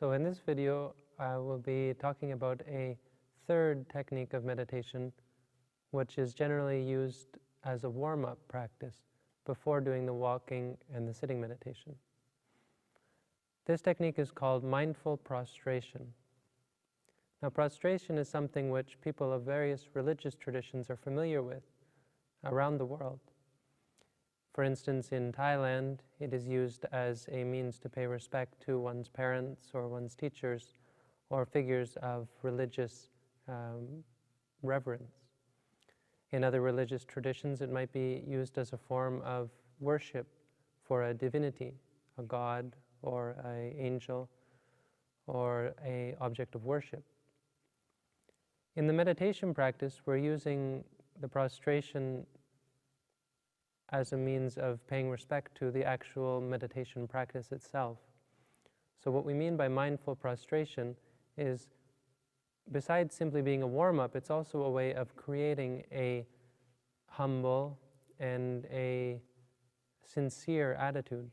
So in this video, I will be talking about a third technique of meditation, which is generally used as a warm-up practice before doing the walking and the sitting meditation. This technique is called mindful prostration. Now, prostration is something which people of various religious traditions are familiar with around the world. For instance, in Thailand, it is used as a means to pay respect to one's parents or one's teachers or figures of religious reverence. In other religious traditions, it might be used as a form of worship for a divinity, a god or an angel or an object of worship. In the meditation practice, we're using the prostration as a means of paying respect to the actual meditation practice itself. So what we mean by mindful prostration is, besides simply being a warm-up, it's also a way of creating a humble and a sincere attitude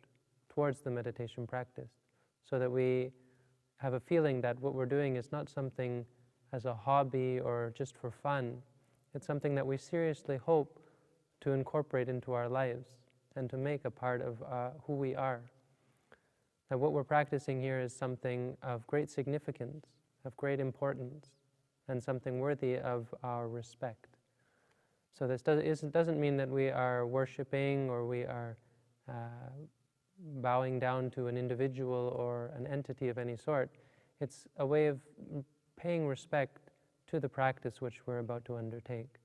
towards the meditation practice, so that we have a feeling that what we're doing is not something as a hobby or just for fun. It's something that we seriously hope to incorporate into our lives and to make a part of who we are. That what we're practicing here is something of great significance, of great importance, and something worthy of our respect. So this doesn't mean that we are worshiping or we are bowing down to an individual or an entity of any sort. It's a way of paying respect to the practice which we're about to undertake.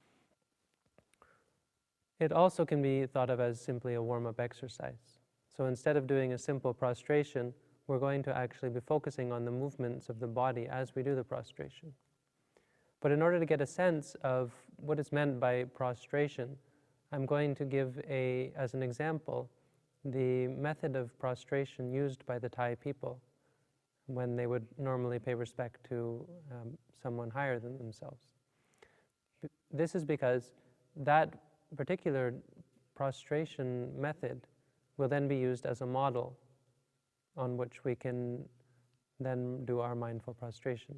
It also can be thought of as simply a warm-up exercise. So instead of doing a simple prostration, we're going to actually be focusing on the movements of the body as we do the prostration. But in order to get a sense of what is meant by prostration, I'm going to give as an example, the method of prostration used by the Thai people when they would normally pay respect to someone higher than themselves. This is because that particular prostration method will then be used as a model on which we can then do our mindful prostration.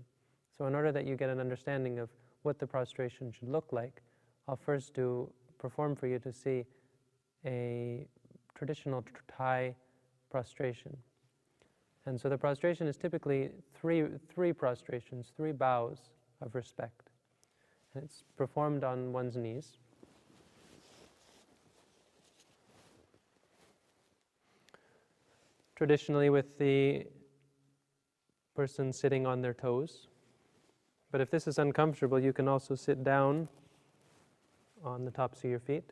So in order that you get an understanding of what the prostration should look like, I'll first perform for you to see a traditional Thai prostration. And so the prostration is typically three prostrations, three bows of respect. And it's performed on one's knees. Traditionally with the person sitting on their toes. But if this is uncomfortable, you can also sit down on the tops of your feet.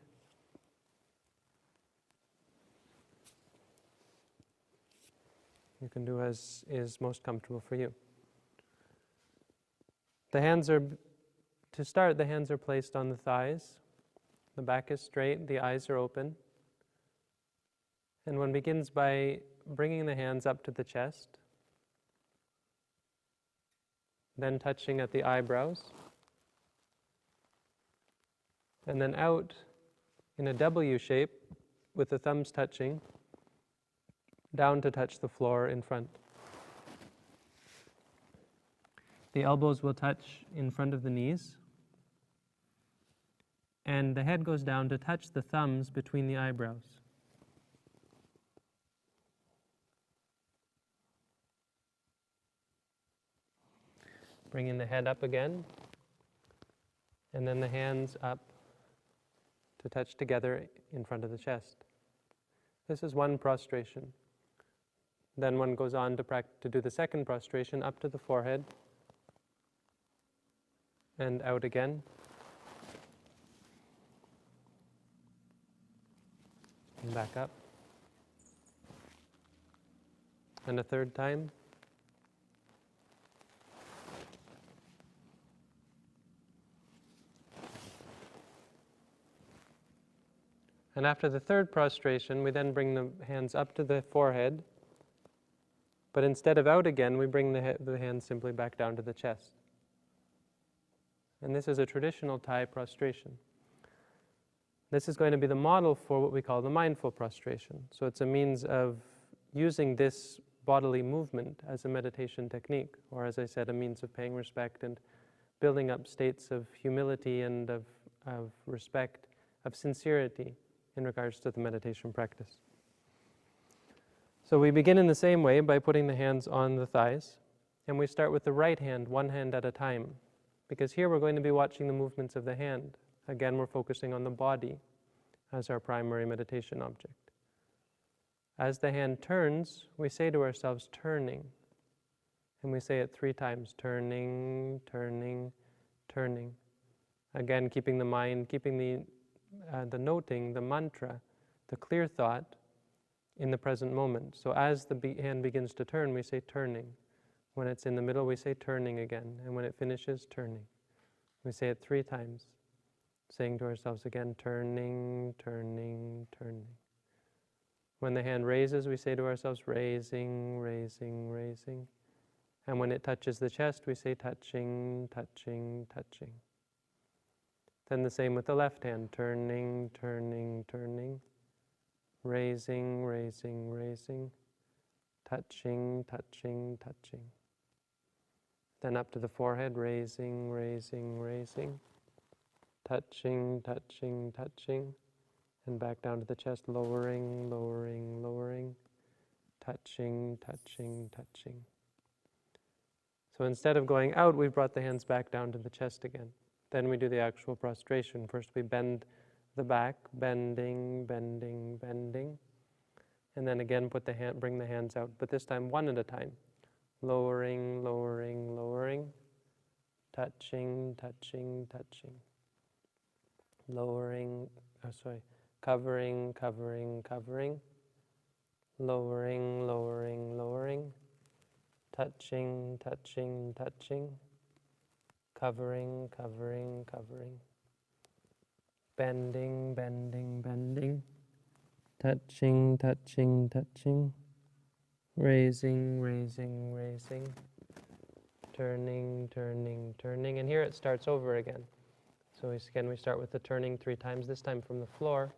You can do as is most comfortable for you. The hands are placed on the thighs. The back is straight, the eyes are open. And one begins by bringing the hands up to the chest, then touching at the eyebrows, and then out in a W shape with the thumbs touching, down to touch the floor in front. The elbows will touch in front of the knees, and the head goes down to touch the thumbs between the eyebrows. Bringing the head up again, and then the hands up to touch together in front of the chest. This is one prostration. Then one goes on to do the second prostration up to the forehead, and out again. And back up. And a third time. And after the third prostration, we then bring the hands up to the forehead, but instead of out again, we bring the hands simply back down to the chest. And this is a traditional Thai prostration. This is going to be the model for what we call the mindful prostration. So it's a means of using this bodily movement as a meditation technique, or as I said, a means of paying respect and building up states of humility and of respect, of sincerity in regards to the meditation practice. So we begin in the same way by putting the hands on the thighs, and we start with the right hand, one hand at a time, because here we're going to be watching the movements of the hand. Again, we're focusing on the body as our primary meditation object. As the hand turns, we say to ourselves, turning. And we say it 3 times, turning, turning, turning. Again, keeping the mind, keeping the noting, the mantra, the clear thought in the present moment. So as the hand begins to turn, we say turning. When it's in the middle, we say turning again. And when it finishes, turning. We say it 3 times, saying to ourselves again, turning, turning, turning. When the hand raises, we say to ourselves, raising, raising, raising. And when it touches the chest, we say touching, touching, touching. Then the same with the left hand, turning, turning, turning. Raising, raising, raising. Touching, touching, touching. Then up to the forehead, raising, raising, raising. Touching, touching, touching. And back down to the chest, lowering, lowering, lowering. Touching, touching, touching. So instead of going out, we've brought the hands back down to the chest again. Then we do the actual prostration. First we bend the back, bending, bending, bending. And then again bring the hands out, but this time 1 at a time. Lowering, lowering, lowering. Touching, touching, touching. Lowering, covering, covering, covering. Lowering, lowering, lowering. Touching, touching, touching. Covering, covering, covering. Bending, bending, bending. Touching, touching, touching. Raising, raising, raising. Turning, turning, turning. And here it starts over again. So again, we start with the turning 3 times, this time from the floor.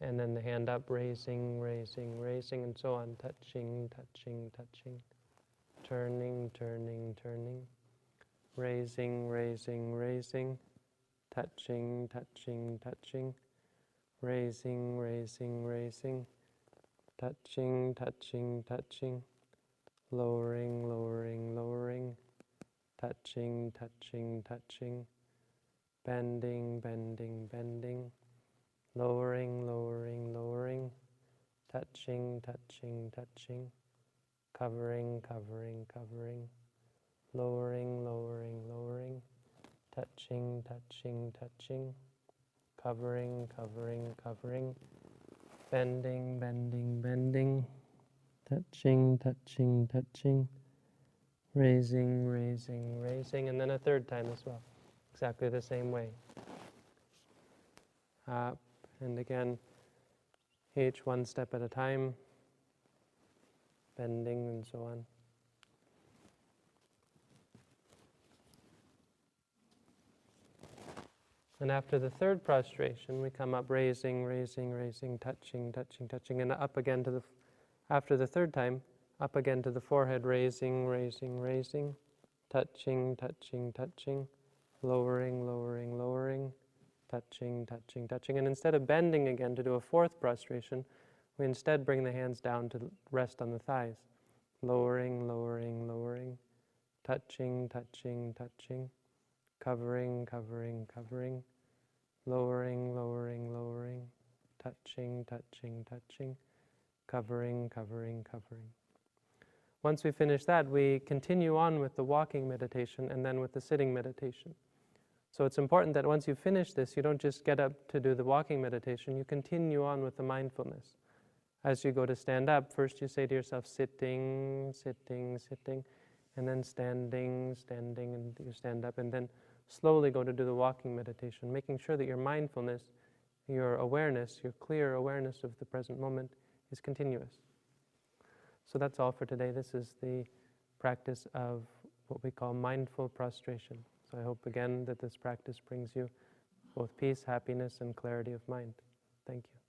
And then the hand up, raising, raising, raising, and so on. Touching, touching, touching. Turning, turning, turning. Raising, raising, raising. Touching, touching, touching. Raising, raising, raising. Touching, touching, touching. Lowering, lowering, lowering. Touching, touching, touching. Bending, bending, bending. Lowering, lowering, lowering. Touching, touching, touching. Covering, covering, covering. Lowering, lowering, lowering. Touching, touching, touching. Covering, covering, covering. Bending, bending, bending. Touching, touching, touching. Raising, raising, raising. And then a 3rd time as well. Exactly the same way. Up, and again, each 1 step at a time. Bending and so on. And after the 3rd prostration, we come up raising, raising, raising, touching, touching, touching, and up again to after the 3rd time, up again to the forehead, raising, raising, raising, touching, touching, touching, lowering, lowering, lowering, touching, touching, touching. And instead of bending again to do a 4th prostration, we instead bring the hands down to rest on the thighs. Lowering, lowering, lowering, touching, touching, touching, covering, covering, covering, lowering, lowering, lowering, touching, touching, touching, covering, covering, covering. Once we finish that, we continue on with the walking meditation and then with the sitting meditation. So it's important that once you finish this, you don't just get up to do the walking meditation, you continue on with the mindfulness. As you go to stand up, first you say to yourself, sitting, sitting, sitting, and then standing, standing, and you stand up, and then slowly go to do the walking meditation, making sure that your mindfulness, your awareness, your clear awareness of the present moment is continuous. So that's all for today. This is the practice of what we call mindful prostration. So I hope again that this practice brings you both peace, happiness, and clarity of mind. Thank you.